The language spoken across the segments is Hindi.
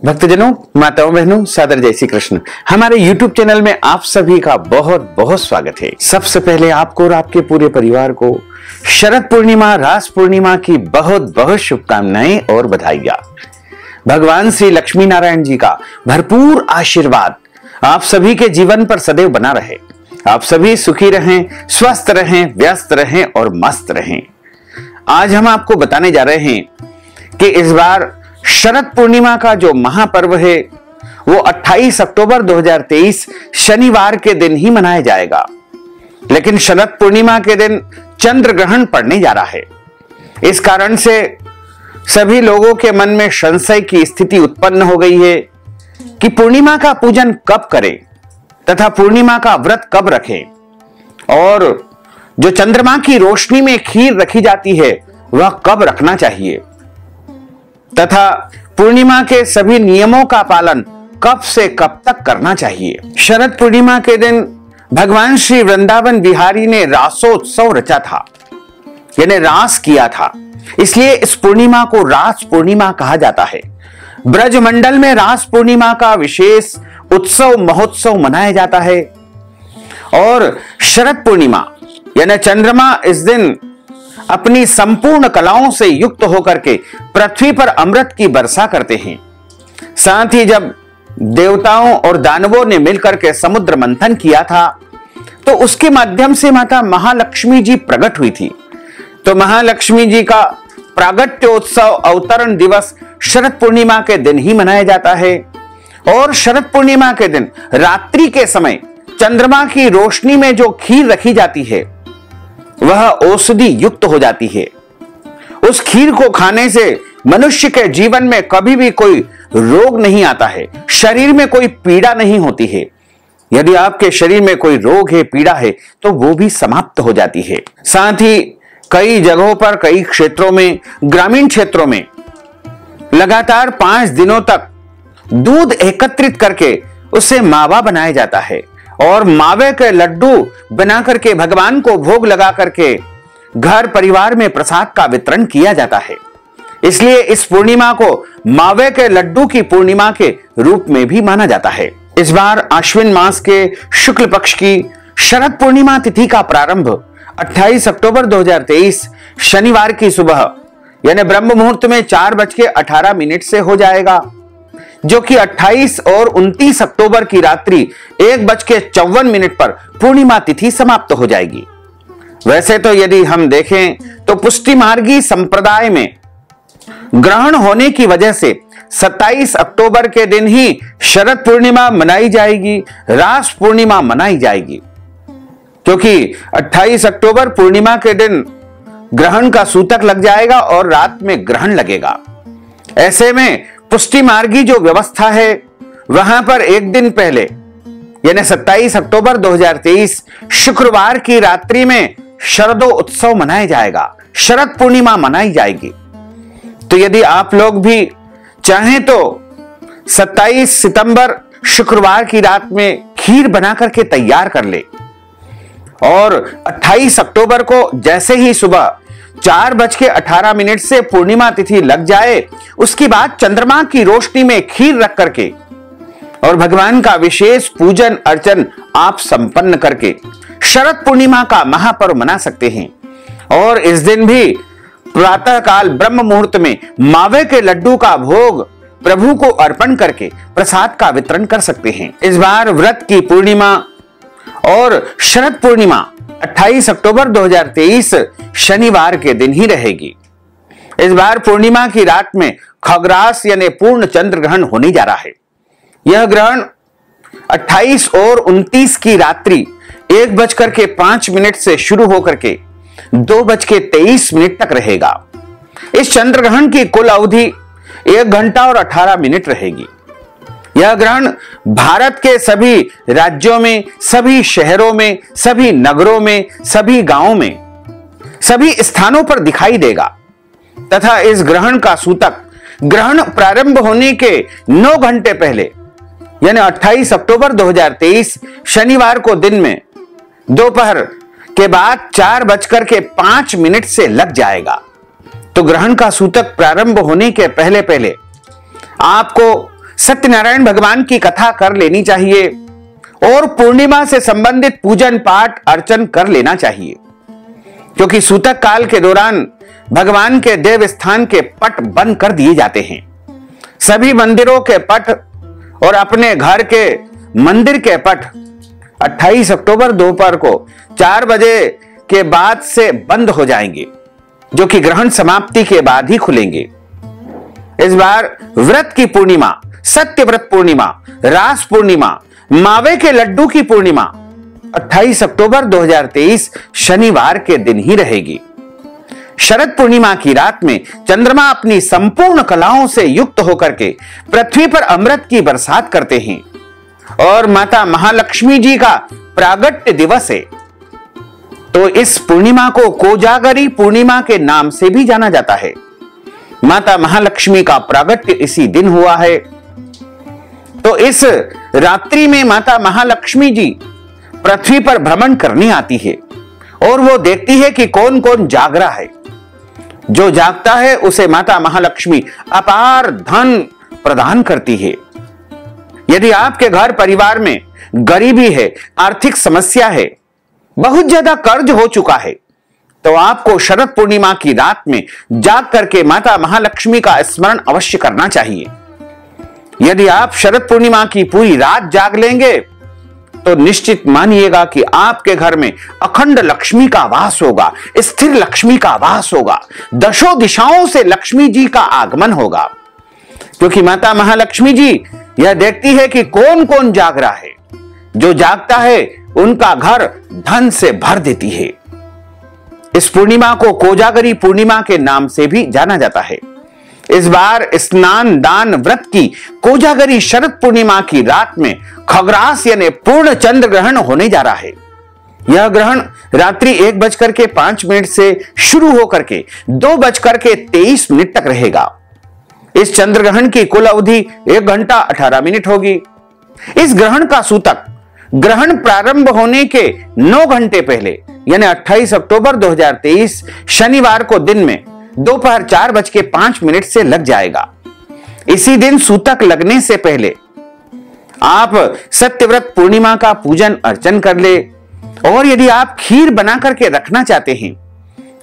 भक्तजनों, माताओं, बहनों, सादर जय श्री कृष्ण। हमारे YouTube चैनल में आप सभी का बहुत बहुत स्वागत है। सबसे पहले आपको और आपके पूरे परिवार को शरद पूर्णिमा, रास पूर्णिमा की बहुत बहुत शुभकामनाएं और बधाइयां। भगवान श्री लक्ष्मी नारायण जी का भरपूर आशीर्वाद आप सभी के जीवन पर सदैव बना रहे। आप सभी सुखी रहें, स्वस्थ रहें, व्यस्त रहें और मस्त रहें। आज हम आपको बताने जा रहे हैं कि इस बार शरद पूर्णिमा का जो महापर्व है वो 28 अक्टूबर 2023 शनिवार के दिन ही मनाया जाएगा। लेकिन शरद पूर्णिमा के दिन चंद्र ग्रहण पड़ने जा रहा है। इस कारण से सभी लोगों के मन में संशय की स्थिति उत्पन्न हो गई है कि पूर्णिमा का पूजन कब करें तथा पूर्णिमा का व्रत कब रखें, और जो चंद्रमा की रोशनी में खीर रखी जाती है वह कब रखना चाहिए, तथा पूर्णिमा के सभी नियमों का पालन कब से कब तक करना चाहिए। शरद पूर्णिमा के दिन भगवान श्री वृंदावन बिहारी ने रासोत्सव रचा था, यानी रास किया था। इसलिए इस पूर्णिमा को रास पूर्णिमा कहा जाता है। ब्रजमंडल में रास पूर्णिमा का विशेष उत्सव महोत्सव मनाया जाता है। और शरद पूर्णिमा यानी चंद्रमा इस दिन अपनी संपूर्ण कलाओं से युक्त होकर के पृथ्वी पर अमृत की वर्षा करते हैं। साथ ही जब देवताओं और दानवों ने मिलकर के समुद्र मंथन किया था तो उसके माध्यम से माता महालक्ष्मी जी प्रकट हुई थी। तो महालक्ष्मी जी का प्रागट्योत्सव अवतरण दिवस शरद पूर्णिमा के दिन ही मनाया जाता है। और शरद पूर्णिमा के दिन रात्रि के समय चंद्रमा की रोशनी में जो खीर रखी जाती है वह औषधि युक्त हो जाती है। उस खीर को खाने से मनुष्य के जीवन में कभी भी कोई रोग नहीं आता है, शरीर में कोई पीड़ा नहीं होती है। यदि आपके शरीर में कोई रोग है, पीड़ा है, तो वो भी समाप्त हो जाती है। साथ ही कई जगहों पर, कई क्षेत्रों में, ग्रामीण क्षेत्रों में लगातार 5 दिनों तक दूध एकत्रित करके उसे मावा बनाया जाता है और मावे के लड्डू बना करके भगवान को भोग लगा करके घर परिवार में प्रसाद का वितरण किया जाता है। इसलिए इस पूर्णिमा को मावे के लड्डू की पूर्णिमा के रूप में भी माना जाता है। इस बार आश्विन मास के शुक्ल पक्ष की शरद पूर्णिमा तिथि का प्रारंभ 28 अक्टूबर 2023 शनिवार की सुबह यानी ब्रह्म मुहूर्त में 4:18 से हो जाएगा, जो कि 28 और 29 अक्टूबर की रात्रि 1:54 पर पूर्णिमा तिथि समाप्त हो जाएगी। वैसे तो यदि हम देखें तो पुष्टि मार्गी संप्रदाय में ग्रहण होने की वजह से 27 अक्टूबर के दिन ही शरद पूर्णिमा मनाई जाएगी, रास पूर्णिमा मनाई जाएगी, क्योंकि 28 अक्टूबर पूर्णिमा के दिन ग्रहण का सूतक लग जाएगा और रात में ग्रहण लगेगा। ऐसे में पुष्टि मार्गी जो व्यवस्था है वहां पर एक दिन पहले यानी 27 अक्टूबर 2023 शुक्रवार की रात्रि में शरदो उत्सव मनाया जाएगा, शरद पूर्णिमा मनाई जाएगी। तो यदि आप लोग भी चाहें तो 27 सितंबर शुक्रवार की रात में खीर बना करके तैयार कर ले और 28 अक्टूबर को जैसे ही सुबह 4:18 से पूर्णिमा तिथि लग जाए, उसके बाद चंद्रमा की रोशनी में खीर रख करके और भगवान का विशेष पूजन अर्चन आप संपन्न करके शरद पूर्णिमा का महापर्व मना सकते हैं। और इस दिन भी प्रातः काल ब्रह्म मुहूर्त में मावे के लड्डू का भोग प्रभु को अर्पण करके प्रसाद का वितरण कर सकते हैं। इस बार व्रत की पूर्णिमा और शरद पूर्णिमा 28 अक्टूबर 2023 शनिवार के दिन ही रहेगी। इस बार पूर्णिमा की रात में खग्रास यानी पूर्ण चंद्र ग्रहण होने जा रहा है। यह ग्रहण 28 और 29 की रात्रि 1:05 से शुरू होकर के 2:23 तक रहेगा। इस चंद्र ग्रहण की कुल अवधि 1 घंटा और 18 मिनट रहेगी। यह ग्रहण भारत के सभी राज्यों में, सभी शहरों में, सभी नगरों में, सभी गांवों में, सभी स्थानों पर दिखाई देगा तथा इस ग्रहण का सूतक ग्रहण प्रारंभ होने के 9 घंटे पहले यानी 28 अक्टूबर 2023 शनिवार को दिन में दोपहर के बाद 4:05 से लग जाएगा। तो ग्रहण का सूतक प्रारंभ होने के पहले पहले आपको सत्यनारायण भगवान की कथा कर लेनी चाहिए और पूर्णिमा से संबंधित पूजन पाठ अर्चन कर लेना चाहिए, क्योंकि सूतक काल के दौरान भगवान के देव स्थान के पट बंद कर दिए जाते हैं। सभी मंदिरों के पट और अपने घर के मंदिर के पट 28 अक्टूबर दोपहर को 4 बजे के बाद से बंद हो जाएंगे, जो कि ग्रहण समाप्ति के बाद ही खुलेंगे। इस बार व्रत की पूर्णिमा, सत्यव्रत पूर्णिमा, रास पूर्णिमा, मावे के लड्डू की पूर्णिमा 28 अक्टूबर 2023 शनिवार के दिन ही रहेगी। शरद पूर्णिमा की रात में चंद्रमा अपनी संपूर्ण कलाओं से युक्त होकर के पृथ्वी पर अमृत की बरसात करते हैं और माता महालक्ष्मी जी का प्रागट्य दिवस है। तो इस पूर्णिमा को कोजागरी पूर्णिमा के नाम से भी जाना जाता है। माता महालक्ष्मी का प्रागट्य इसी दिन हुआ है। तो इस रात्रि में माता महालक्ष्मी जी पृथ्वी पर भ्रमण करने आती है और वो देखती है कि कौन कौन जाग रहा है। जो जागता है उसे माता महालक्ष्मी अपार धन प्रदान करती है। यदि आपके घर परिवार में गरीबी है, आर्थिक समस्या है, बहुत ज्यादा कर्ज हो चुका है, तो आपको शरद पूर्णिमा की रात में जाग करके माता महालक्ष्मी का स्मरण अवश्य करना चाहिए। यदि आप शरद पूर्णिमा की पूरी रात जाग लेंगे तो निश्चित मानिएगा कि आपके घर में अखंड लक्ष्मी का वास होगा, स्थिर लक्ष्मी का वास होगा, दशों दिशाओं से लक्ष्मी जी का आगमन होगा, क्योंकि माता महालक्ष्मी जी यह देखती है कि कौन कौन जाग रहा है। जो जागता है उनका घर धन से भर देती है। इस पूर्णिमा को कोजागरी पूर्णिमा के नाम से भी जाना जाता है। इस बार स्नान दान व्रत की कोजागरी शरद पूर्णिमा की रात में खग्रास यानी पूर्ण चंद्र ग्रहण होने जा रहा है। यह ग्रहण रात्रि 1:05 से शुरू होकर के 2:23 तक रहेगा। इस चंद्र ग्रहण की कुल अवधि 1 घंटा 18 मिनट होगी। इस ग्रहण का सूतक ग्रहण प्रारंभ होने के 9 घंटे पहले यानी 28 अक्टूबर 2023 शनिवार को दिन में दोपहर 4:05 से लग जाएगा। इसी दिन सूतक लगने से पहले आप सत्यव्रत पूर्णिमा का पूजन अर्चन कर ले। और यदि आप खीर बना करके रखना चाहते हैं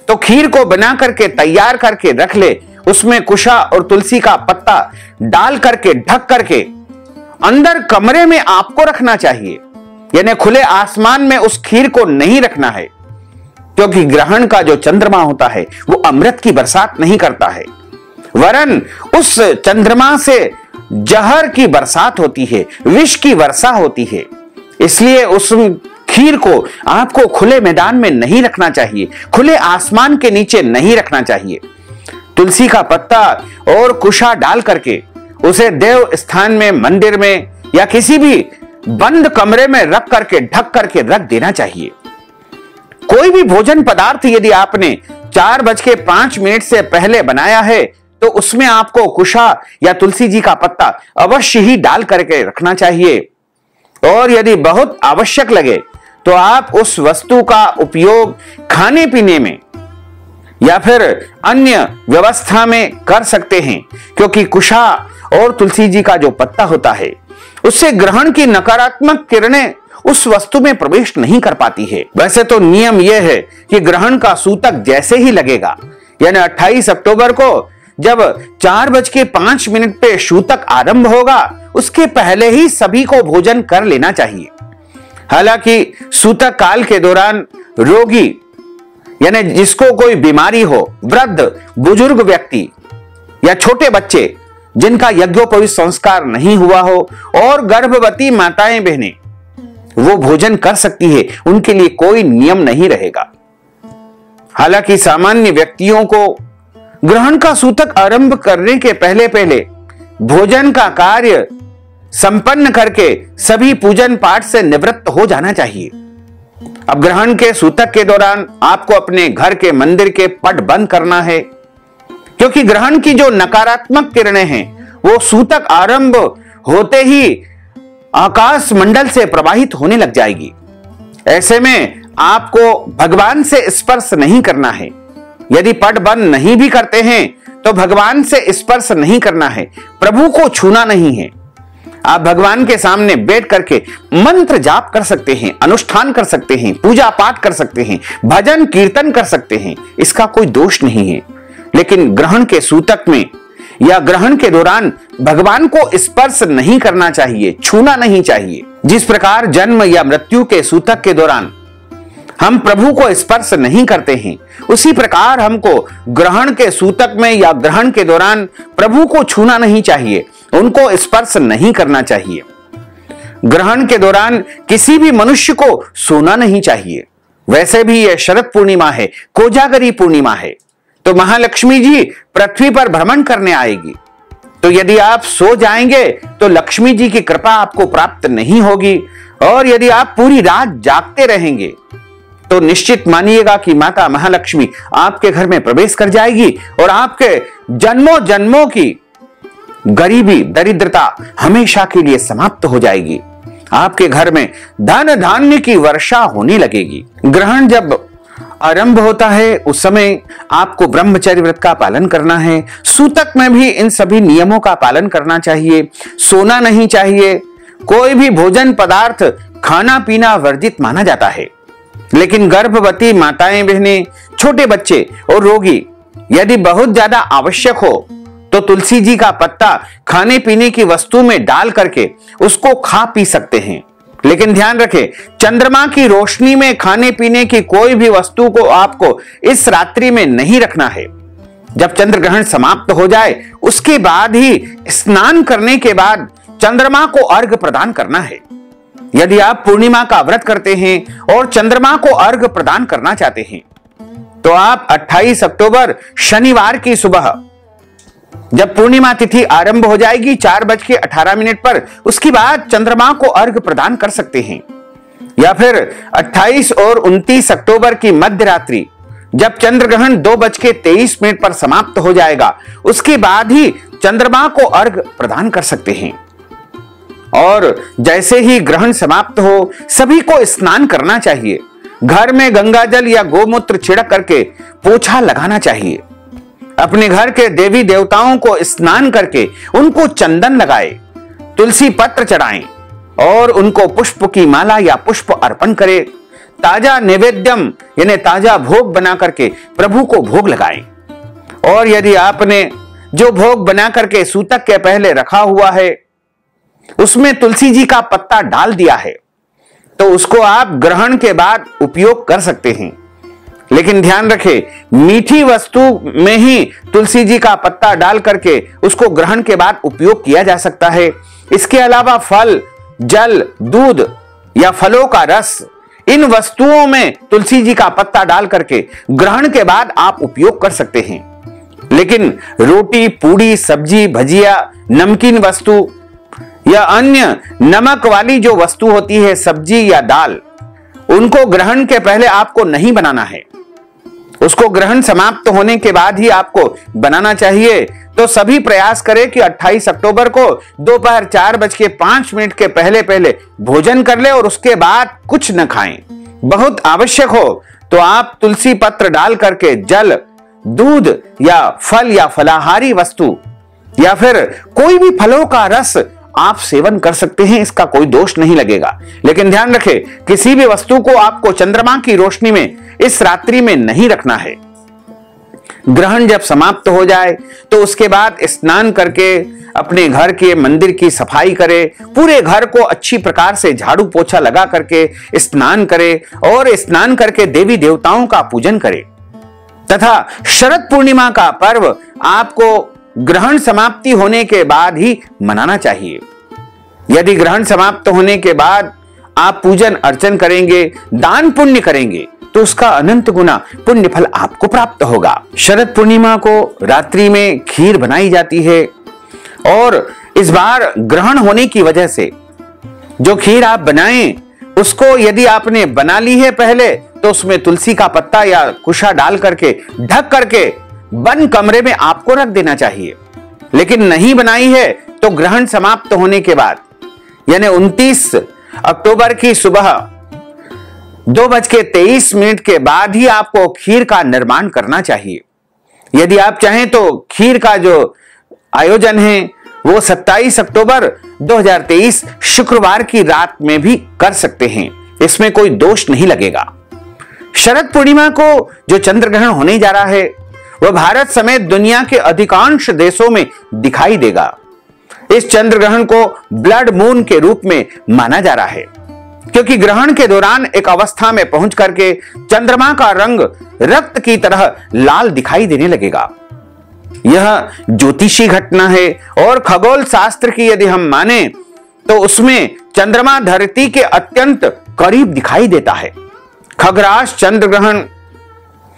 तो खीर को बना करके तैयार करके रख ले। उसमें कुशा और तुलसी का पत्ता डाल करके ढक करके अंदर कमरे में आपको रखना चाहिए, यानी खुले आसमान में उस खीर को नहीं रखना है, क्योंकि ग्रहण का जो चंद्रमा होता है वो अमृत की बरसात नहीं करता है, वरन उस चंद्रमा से जहर की बरसात होती है, विष की वर्षा होती है। इसलिए उस खीर को आपको खुले मैदान में नहीं रखना चाहिए, खुले आसमान के नीचे नहीं रखना चाहिए। तुलसी का पत्ता और कुशा डाल करके उसे देव स्थान में, मंदिर में या किसी भी बंद कमरे में रख करके ढक करके रख देना चाहिए। कोई भी भोजन पदार्थ यदि आपने 4:05 से पहले बनाया है तो उसमें आपको कुशा या तुलसी जी का पत्ता अवश्य ही डाल करके रखना चाहिए। और यदि बहुत आवश्यक लगे तो आप उस वस्तु का उपयोग खाने पीने में या फिर अन्य व्यवस्था में कर सकते हैं, क्योंकि कुशा और तुलसी जी का जो पत्ता होता है उससे ग्रहण की नकारात्मक किरणें उस वस्तु में प्रवेश नहीं कर पाती है। वैसे तो नियम यह है कि ग्रहण का सूतक जैसे ही लगेगा यानी 28 अक्टूबर को जब 4:05 पे सूतक आरंभ होगा उसके पहले ही सभी को भोजन कर लेना चाहिए। हालांकि सूतक काल के दौरान रोगी यानी जिसको कोई बीमारी हो, वृद्ध, बुजुर्ग व्यक्ति या छोटे बच्चे जिनका यज्ञोपवीत संस्कार नहीं हुआ हो और गर्भवती माताएं बहनें वो भोजन कर सकती है, उनके लिए कोई नियम नहीं रहेगा। हालांकि सामान्य व्यक्तियों को ग्रहण का सूतक आरंभ करने के पहले पहले भोजन का कार्य संपन्न करके सभी पूजन पाठ से निवृत्त हो जाना चाहिए। अब ग्रहण के सूतक के दौरान आपको अपने घर के मंदिर के पट बंद करना है, क्योंकि ग्रहण की जो नकारात्मक किरणें हैं वो सूतक आरंभ होते ही आकाश मंडल से प्रवाहित होने लग जाएगी। ऐसे में आपको भगवान से स्पर्श नहीं करना है। यदि पट बंद नहीं भी करते हैं तो भगवान से स्पर्श नहीं करना है, प्रभु को छूना नहीं है। आप भगवान के सामने बैठ करके मंत्र जाप कर सकते हैं, अनुष्ठान कर सकते हैं, पूजा पाठ कर सकते हैं, भजन कीर्तन कर सकते हैं, इसका कोई दोष नहीं है। लेकिन ग्रहण के सूतक में या ग्रहण के दौरान भगवान को स्पर्श नहीं करना चाहिए, छूना नहीं चाहिए। जिस प्रकार जन्म या मृत्यु के सूतक के दौरान हम प्रभु को स्पर्श नहीं करते हैं, उसी प्रकार हमको ग्रहण के सूतक में या ग्रहण के दौरान प्रभु को छूना नहीं चाहिए, उनको स्पर्श नहीं करना चाहिए। ग्रहण के दौरान किसी भी मनुष्य को सोना नहीं चाहिए। वैसे भी यह शरद पूर्णिमा है, कोजागरी पूर्णिमा है, तो महालक्ष्मी जी पृथ्वी पर भ्रमण करने आएगी। तो यदि आप सो जाएंगे तो लक्ष्मी जी की कृपा आपको प्राप्त नहीं होगी, और यदि आप पूरी रात जागते रहेंगे तो निश्चित मानिएगा कि माता महालक्ष्मी आपके घर में प्रवेश कर जाएगी और आपके जन्मों जन्मों की गरीबी दरिद्रता हमेशा के लिए समाप्त हो जाएगी। आपके घर में धन धान्य की वर्षा होने लगेगी। ग्रहण जब आरंभ होता है उस समय आपको ब्रह्मचर्य व्रत का पालन करना है। सूतक में भी इन सभी नियमों का पालन करना चाहिए। सोना नहीं चाहिए, कोई भी भोजन पदार्थ खाना पीना वर्जित माना जाता है। लेकिन गर्भवती माताएं बहनें, छोटे बच्चे और रोगी यदि बहुत ज्यादा आवश्यक हो तो तुलसी जी का पत्ता खाने पीने की वस्तु में डाल करके उसको खा पी सकते हैं। लेकिन ध्यान रखें, चंद्रमा की रोशनी में खाने पीने की कोई भी वस्तु को आपको इस रात्रि में नहीं रखना है। जब चंद्र ग्रहण समाप्त हो जाए उसके बाद ही स्नान करने के बाद चंद्रमा को अर्घ प्रदान करना है। यदि आप पूर्णिमा का व्रत करते हैं और चंद्रमा को अर्घ प्रदान करना चाहते हैं तो आप 28 अक्टूबर शनिवार की सुबह जब पूर्णिमा तिथि आरंभ हो जाएगी 4:18 पर, उसके बाद चंद्रमा को अर्घ प्रदान कर सकते हैं। या फिर 28 और 29 अक्टूबर की मध्य रात्रि जब चंद्र ग्रहण 2:23 पर समाप्त हो जाएगा उसके बाद ही चंद्रमा को अर्घ प्रदान कर सकते हैं। और जैसे ही ग्रहण समाप्त हो सभी को स्नान करना चाहिए। घर में गंगा जल या गोमूत्र छिड़क करके पोछा लगाना चाहिए। अपने घर के देवी देवताओं को स्नान करके उनको चंदन लगाए, तुलसी पत्र चढ़ाएं और उनको पुष्प की माला या पुष्प अर्पण करें। ताजा नैवेद्यम यानी ताजा भोग बना करके प्रभु को भोग लगाएं। और यदि आपने जो भोग बना करके सूतक के पहले रखा हुआ है उसमें तुलसी जी का पत्ता डाल दिया है तो उसको आप ग्रहण के बाद उपयोग कर सकते हैं। लेकिन ध्यान रखें, मीठी वस्तु में ही तुलसी जी का पत्ता डाल करके उसको ग्रहण के बाद उपयोग किया जा सकता है। इसके अलावा फल, जल, दूध या फलों का रस, इन वस्तुओं में तुलसी जी का पत्ता डाल करके ग्रहण के बाद आप उपयोग कर सकते हैं। लेकिन रोटी, पूड़ी, सब्जी, भजिया, नमकीन वस्तु या अन्य नमक वाली जो वस्तु होती है, सब्जी या दाल, उनको ग्रहण के पहले आपको नहीं बनाना है। उसको ग्रहण समाप्त होने के बाद ही आपको बनाना चाहिए। तो सभी प्रयास करें कि 28 अक्टूबर को दोपहर 4:05 के पहले पहले भोजन कर ले और उसके बाद कुछ न खाएं। बहुत आवश्यक हो तो आप तुलसी पत्र डाल करके जल, दूध या फल या फलाहारी वस्तु या फिर कोई भी फलों का रस आप सेवन कर सकते हैं, इसका कोई दोष नहीं लगेगा। लेकिन ध्यान रखें, किसी भी वस्तु को आपको चंद्रमा की रोशनी में इस रात्रि में नहीं रखना है। ग्रहण जब समाप्त हो जाए तो उसके बाद स्नान करके अपने घर के मंदिर की सफाई करें, पूरे घर को अच्छी प्रकार से झाड़ू पोछा लगा करके स्नान करें और स्नान करके देवी देवताओं का पूजन करें। तथा शरद पूर्णिमा का पर्व आपको ग्रहण समाप्ति होने के बाद ही मनाना चाहिए। यदि ग्रहण समाप्त होने के बाद आप पूजन अर्चन करेंगे, दान पुण्य करेंगे तो उसका अनंत गुना पुण्य फल आपको प्राप्त होगा। शरद पूर्णिमा को रात्रि में खीर बनाई जाती है और इस बार ग्रहण होने की वजह से जो खीर आप बनाएं उसको यदि आपने बना ली है पहले तो उसमें तुलसी का पत्ता या कुशा डाल करके ढक करके बंद कमरे में आपको रख देना चाहिए। लेकिन नहीं बनाई है तो ग्रहण समाप्त होने के बाद यानी 29 अक्टूबर की सुबह 2:23 के बाद ही आपको खीर का निर्माण करना चाहिए। यदि आप चाहें तो खीर का जो आयोजन है वो 27 अक्टूबर 2023 शुक्रवार की रात में भी कर सकते हैं। इसमें कोई दोष नहीं लगेगा। शरद पूर्णिमा को जो चंद्र ग्रहण होने जा रहा है वह भारत समेत दुनिया के अधिकांश देशों में दिखाई देगा। इस चंद्र ग्रहण को ब्लड मून के रूप में माना जा रहा है, क्योंकि ग्रहण के दौरान एक अवस्था में पहुंच करके चंद्रमा का रंग रक्त की तरह लाल दिखाई देने लगेगा। यह ज्योतिषी घटना है और खगोल शास्त्र की यदि हम माने तो उसमें चंद्रमा धरती के अत्यंत करीब दिखाई देता है। खगरास चंद्र ग्रहण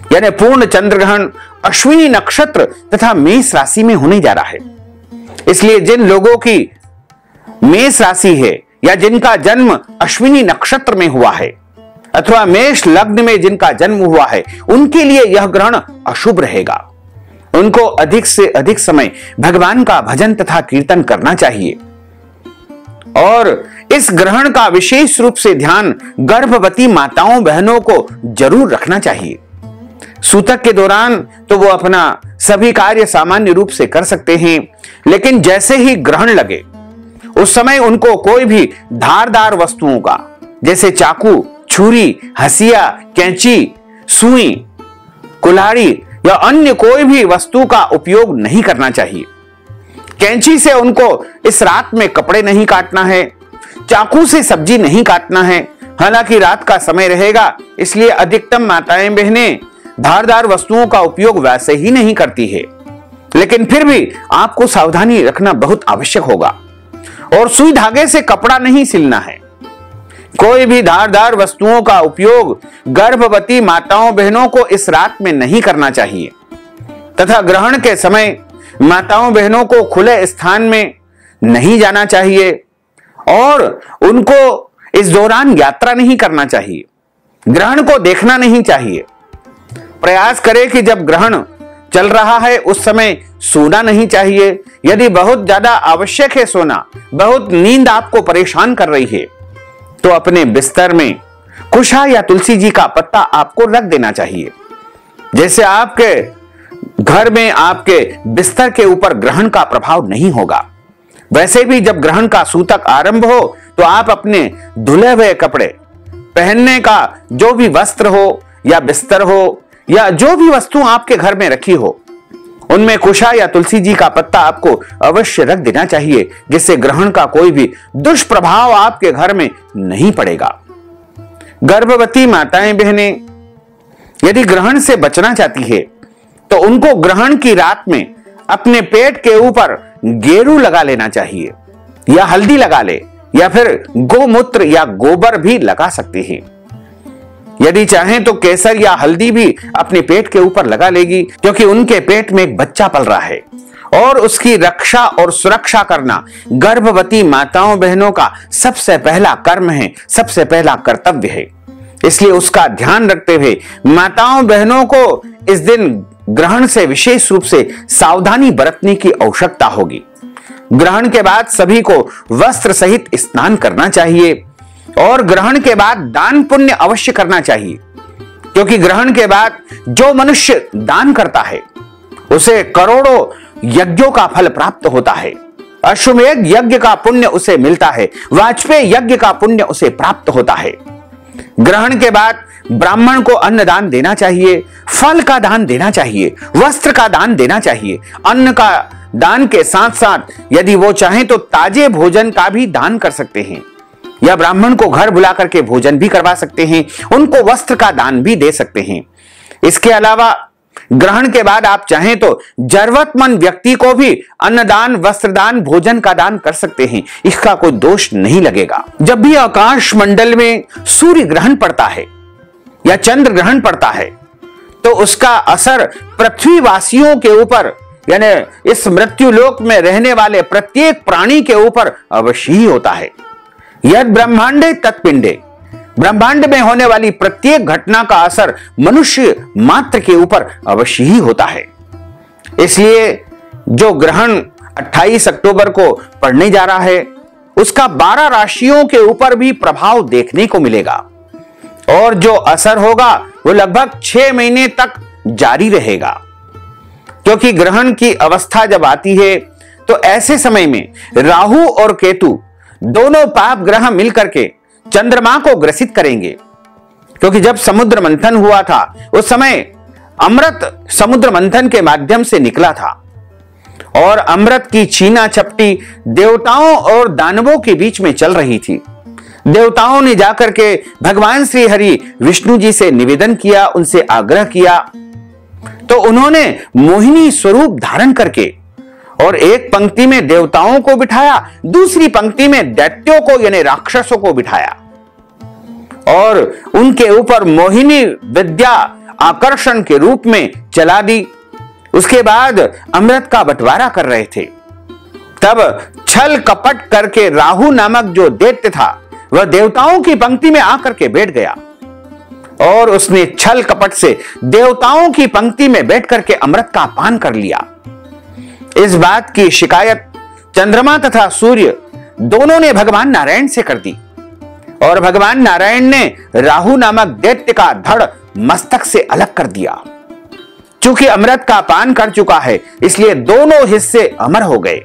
यानी पूर्ण चंद्र ग्रहण अश्विनी नक्षत्र तथा मेष राशि में होने जा रहा है। इसलिए जिन लोगों की मेष राशि है या जिनका जन्म अश्विनी नक्षत्र में हुआ है अथवा मेष लग्न में जिनका जन्म हुआ है, उनके लिए यह ग्रहण अशुभ रहेगा। उनको अधिक से अधिक समय भगवान का भजन तथा कीर्तन करना चाहिए और इस ग्रहण का विशेष रूप से ध्यान गर्भवती माताओं बहनों को जरूर रखना चाहिए। सूतक के दौरान तो वो अपना सभी कार्य सामान्य रूप से कर सकते हैं, लेकिन जैसे ही ग्रहण लगे उस समय उनको कोई भी धारदार वस्तुओं का जैसे चाकू, छुरी, हंसिया, कैंची, सुई, कुल्हाड़ी या अन्य कोई भी वस्तु का उपयोग नहीं करना चाहिए। कैंची से उनको इस रात में कपड़े नहीं काटना है, चाकू से सब्जी नहीं काटना है। हालांकि रात का समय रहेगा, इसलिए अधिकतम माताएं बहनें धारदार वस्तुओं का उपयोग वैसे ही नहीं करती है, लेकिन फिर भी आपको सावधानी रखना बहुत आवश्यक होगा। और सुई धागे से कपड़ा नहीं सिलना है। कोई भी धारदार वस्तुओं का उपयोग गर्भवती माताओं बहनों को इस रात में नहीं करना चाहिए तथा ग्रहण के समय माताओं बहनों को खुले स्थान में नहीं जाना चाहिए और उनको इस दौरान यात्रा नहीं करना चाहिए। ग्रहण को देखना नहीं चाहिए। प्रयास करें कि जब ग्रहण चल रहा है उस समय सोना नहीं चाहिए। यदि बहुत ज्यादा आवश्यक है सोना, बहुत नींद आपको परेशान कर रही है, तो अपने बिस्तर में कुशा या तुलसी जी का पत्ता आपको रख देना चाहिए। जैसे आपके घर में आपके बिस्तर के ऊपर ग्रहण का प्रभाव नहीं होगा, वैसे भी जब ग्रहण का सूतक आरंभ हो तो आप अपने धुले हुए कपड़े पहनने का जो भी वस्त्र हो या बिस्तर हो या जो भी वस्तु आपके घर में रखी हो, उनमें कुशा या तुलसी जी का पत्ता आपको अवश्य रख देना चाहिए, जिससे ग्रहण का कोई भी दुष्प्रभाव आपके घर में नहीं पड़ेगा। गर्भवती माताएं बहनें यदि ग्रहण से बचना चाहती है तो उनको ग्रहण की रात में अपने पेट के ऊपर गेरू लगा लेना चाहिए या हल्दी लगा ले या फिर गोमूत्र या गोबर भी लगा सकती है। यदि चाहें तो केसर या हल्दी भी अपने पेट के ऊपर लगा लेगी, क्योंकि उनके पेट में एक बच्चा पल रहा है और उसकी रक्षा और सुरक्षा करना गर्भवती माताओं बहनों का सबसे पहला कर्म है, सबसे पहला कर्तव्य है। इसलिए उसका ध्यान रखते हुए माताओं बहनों को इस दिन ग्रहण से विशेष रूप से सावधानी बरतने की आवश्यकता होगी। ग्रहण के बाद सभी को वस्त्र सहित स्नान करना चाहिए और ग्रहण के बाद दान पुण्य अवश्य करना चाहिए, क्योंकि ग्रहण के बाद जो मनुष्य दान करता है उसे करोड़ों यज्ञों का फल प्राप्त होता है। अश्वमेध यज्ञ का पुण्य उसे मिलता है, वाजपेयी यज्ञ का पुण्य उसे प्राप्त होता है। ग्रहण के बाद ब्राह्मण को अन्न दान देना चाहिए, फल का दान देना चाहिए, वस्त्र का दान देना चाहिए। अन्न का दान के साथ साथ यदि वो चाहें तो ताजे भोजन का भी दान कर सकते हैं या ब्राह्मण को घर बुला करके भोजन भी करवा सकते हैं, उनको वस्त्र का दान भी दे सकते हैं। इसके अलावा ग्रहण के बाद आप चाहें तो जरूरतमंद व्यक्ति को भी अन्नदान, वस्त्रदान, भोजन का दान कर सकते हैं। इसका कोई दोष नहीं लगेगा। जब भी आकाश मंडल में सूर्य ग्रहण पड़ता है या चंद्र ग्रहण पड़ता है तो उसका असर पृथ्वीवासियों के ऊपर यानी इस मृत्यु लोक में रहने वाले प्रत्येक प्राणी के ऊपर अवश्य ही होता है। यद ब्रह्मांडे तत्पिंडे, ब्रह्मांड में होने वाली प्रत्येक घटना का असर मनुष्य मात्र के ऊपर अवश्य ही होता है। इसलिए जो ग्रहण 28 अक्टूबर को पड़ने जा रहा है उसका 12 राशियों के ऊपर भी प्रभाव देखने को मिलेगा और जो असर होगा वो लगभग 6 महीने तक जारी रहेगा, क्योंकि ग्रहण की अवस्था जब आती है तो ऐसे समय में राहु और केतु दोनों पाप ग्रह मिलकर के चंद्रमा को ग्रसित करेंगे, क्योंकि जब समुद्र मंथन हुआ था उस समय अमृत समुद्र मंथन के माध्यम से निकला था और अमृत की छीना झपटी देवताओं और दानवों के बीच में चल रही थी। देवताओं ने जाकर के भगवान श्री हरि विष्णु जी से निवेदन किया, उनसे आग्रह किया, तो उन्होंने मोहिनी स्वरूप धारण करके और एक पंक्ति में देवताओं को बिठाया, दूसरी पंक्ति में दैत्यों को यानी राक्षसों को बिठाया और उनके ऊपर मोहिनी विद्या आकर्षण के रूप में चला दी। उसके बाद अमृत का बंटवारा कर रहे थे। तब छल कपट करके राहु नामक जो दैत्य था वह देवताओं की पंक्ति में आकर के बैठ गया और उसने छल कपट से देवताओं की पंक्ति में बैठ करके अमृत का पान कर लिया। इस बात की शिकायत चंद्रमा तथा सूर्य दोनों ने भगवान नारायण से कर दी और भगवान नारायण ने राहु नामक दैत्य का धड़ मस्तक से अलग कर दिया। चूंकि अमृत का पान कर चुका है इसलिए दोनों हिस्से अमर हो गए।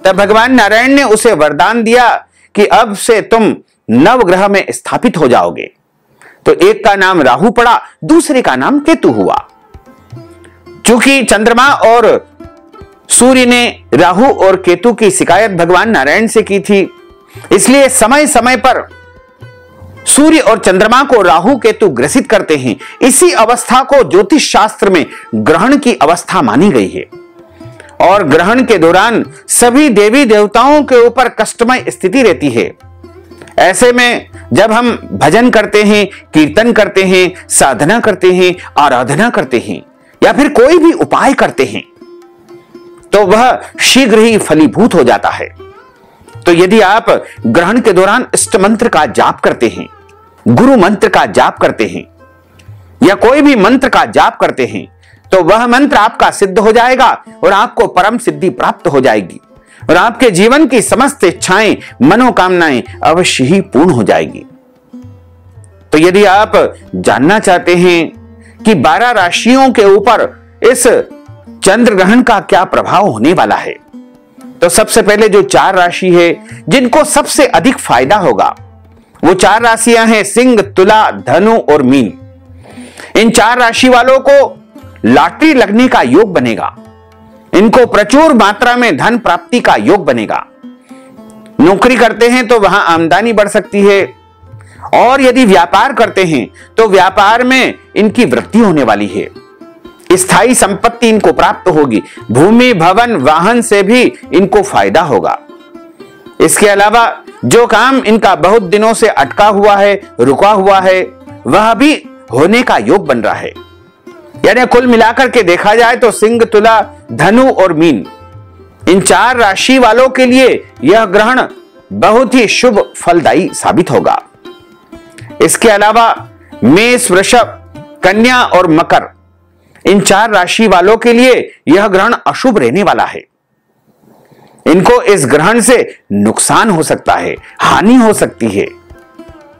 तब भगवान नारायण ने उसे वरदान दिया कि अब से तुम नवग्रह में स्थापित हो जाओगे। तो एक का नाम राहु पड़ा, दूसरे का नाम केतु हुआ। चूंकि चंद्रमा और सूर्य ने राहु और केतु की शिकायत भगवान नारायण से की थी, इसलिए समय समय पर सूर्य और चंद्रमा को राहु केतु ग्रसित करते हैं। इसी अवस्था को ज्योतिष शास्त्र में ग्रहण की अवस्था मानी गई है और ग्रहण के दौरान सभी देवी देवताओं के ऊपर कष्टमय स्थिति रहती है। ऐसे में जब हम भजन करते हैं, कीर्तन करते हैं, साधना करते हैं, आराधना करते हैं या फिर कोई भी उपाय करते हैं तो वह शीघ्र ही फलीभूत हो जाता है। तो यदि आप ग्रहण के दौरान इष्ट मंत्र का जाप करते हैं, गुरु मंत्र का जाप करते हैं या कोई भी मंत्र का जाप करते हैं तो वह मंत्र आपका सिद्ध हो जाएगा और आपको परम सिद्धि प्राप्त हो जाएगी और आपके जीवन की समस्त इच्छाएं, मनोकामनाएं अवश्य ही पूर्ण हो जाएगी। तो यदि आप जानना चाहते हैं कि 12 राशियों के ऊपर इस चंद्र ग्रहण का क्या प्रभाव होने वाला है, तो सबसे पहले जो 4 राशि है जिनको सबसे अधिक फायदा होगा वो 4 राशियां हैं सिंह, तुला, धनु और मीन। इन 4 राशि वालों को लॉटरी लगने का योग बनेगा, इनको प्रचुर मात्रा में धन प्राप्ति का योग बनेगा। नौकरी करते हैं तो वहां आमदनी बढ़ सकती है और यदि व्यापार करते हैं तो व्यापार में इनकी वृद्धि होने वाली है। स्थायी संपत्ति इनको प्राप्त होगी, भूमि, भवन, वाहन से भी इनको फायदा होगा। इसके अलावा जो काम इनका बहुत दिनों से अटका हुआ है, रुका हुआ है, वह भी होने का योग बन रहा है। यानी कुल मिलाकर के देखा जाए तो सिंह, तुला, धनु और मीन, इन 4 राशि वालों के लिए यह ग्रहण बहुत ही शुभ फलदायी साबित होगा। इसके अलावा मेष, वृषभ, कन्या और मकर, इन 4 राशि वालों के लिए यह ग्रहण अशुभ रहने वाला है। इनको इस ग्रहण से नुकसान हो सकता है, हानि हो सकती है।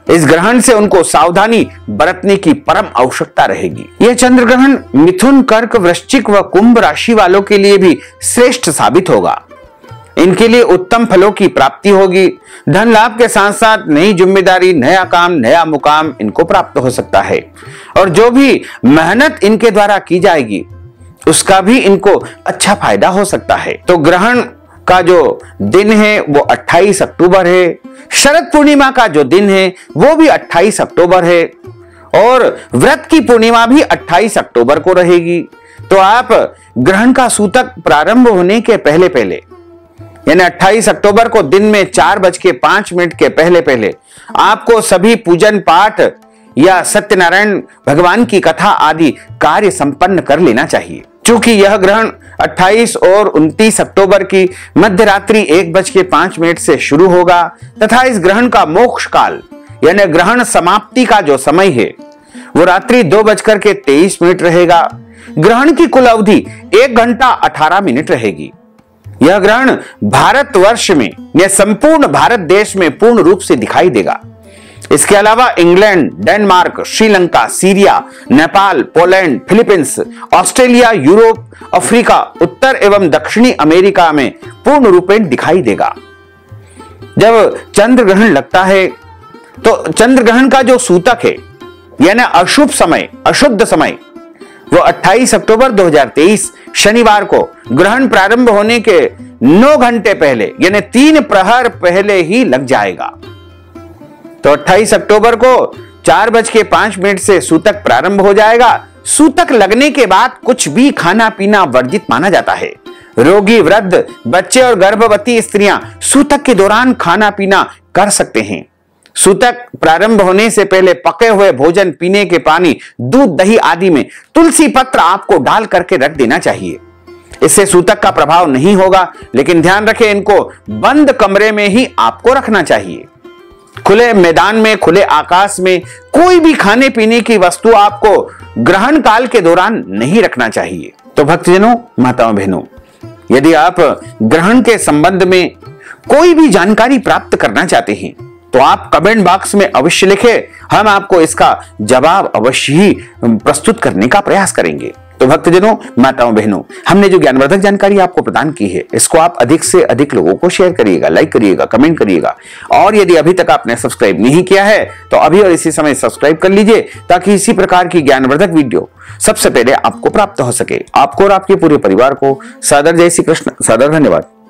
इस ग्रहण से उनको सावधानी बरतने की परम आवश्यकता रहेगी। यह चंद्र ग्रहण मिथुन, कर्क, वृश्चिक व कुंभ राशि वालों के लिए भी श्रेष्ठ साबित होगा। इनके लिए उत्तम फलों की प्राप्ति होगी। धन लाभ के साथ साथ नई जिम्मेदारी, नया काम, नया मुकाम इनको प्राप्त हो सकता है और जो भी मेहनत इनके द्वारा की जाएगी उसका भी इनको अच्छा फायदा हो सकता है। तो ग्रहण का जो दिन है वो 28 अक्टूबर है। शरद पूर्णिमा का जो दिन है वो भी 28 अक्टूबर है और व्रत की पूर्णिमा भी 28 अक्टूबर को रहेगी। तो आप ग्रहण का सूतक प्रारंभ होने के पहले पहले यानी 28 अक्टूबर को दिन में 4:05 के पहले पहले आपको सभी पूजन पाठ या सत्यनारायण भगवान की कथा आदि कार्य संपन्न कर लेना चाहिए। चूंकि यह ग्रहण 28 और 29 अक्टूबर की मध्य रात्रि 1:05 से शुरू होगा तथा इस ग्रहण का मोक्ष काल यानी ग्रहण समाप्ति का जो समय है वो रात्रि 2:23 रहेगा। ग्रहण की कुल अवधि 1 घंटा 18 मिनट रहेगी। यह ग्रहण भारतवर्ष में या संपूर्ण भारत देश में पूर्ण रूप से दिखाई देगा। इसके अलावा England, Denmark, Sri Lanka, Syria, Nepal, Poland, Philippines, Australia, Europe, Africa, उत्तर एवं दक्षिणी अमेरिका में पूर्ण रूपेण दिखाई देगा। जब चंद्र ग्रहण लगता है तो चंद्र ग्रहण का जो सूतक है यानी अशुभ समय, अशुद्ध समय, वो 28 अक्टूबर 2023 शनिवार को ग्रहण प्रारंभ होने के 9 घंटे पहले यानी 3 प्रहर पहले ही लग जाएगा। तो 28 अक्टूबर को 4:05 से सूतक प्रारंभ हो जाएगा। सूतक लगने के बाद कुछ भी खाना पीना वर्जित माना जाता है। रोगी, वृद्ध, बच्चे और गर्भवती स्त्रियां सूतक के दौरान खाना पीना कर सकते हैं। सूतक प्रारंभ होने से पहले पके हुए भोजन, पीने के पानी, दूध, दही आदि में तुलसी पत्र आपको डाल करके रख देना चाहिए। इससे सूतक का प्रभाव नहीं होगा, लेकिन ध्यान रखें इनको बंद कमरे में ही आपको रखना चाहिए। खुले मैदान में, खुले आकाश में कोई भी खाने पीने की वस्तु आपको ग्रहण काल के दौरान नहीं रखना चाहिए। तो भक्तजनों, माताओं, बहनों, यदि आप ग्रहण के संबंध में कोई भी जानकारी प्राप्त करना चाहते हैं तो आप कमेंट बॉक्स में अवश्य लिखें, हम आपको इसका जवाब अवश्य ही प्रस्तुत करने का प्रयास करेंगे। तो भक्तजनों, माताओं, बहनों, हमने जो ज्ञानवर्धक जानकारी आपको प्रदान की है, इसको आप अधिक से अधिक लोगों को शेयर करिएगा, लाइक करिएगा, कमेंट करिएगा। और यदि अभी तक आपने सब्सक्राइब नहीं किया है तो अभी और इसी समय सब्सक्राइब कर लीजिए, ताकि इसी प्रकार की ज्ञानवर्धक वीडियो सबसे पहले आपको प्राप्त हो सके। आपको और आपके पूरे परिवार को सादर जय श्री कृष्ण, सादर धन्यवाद।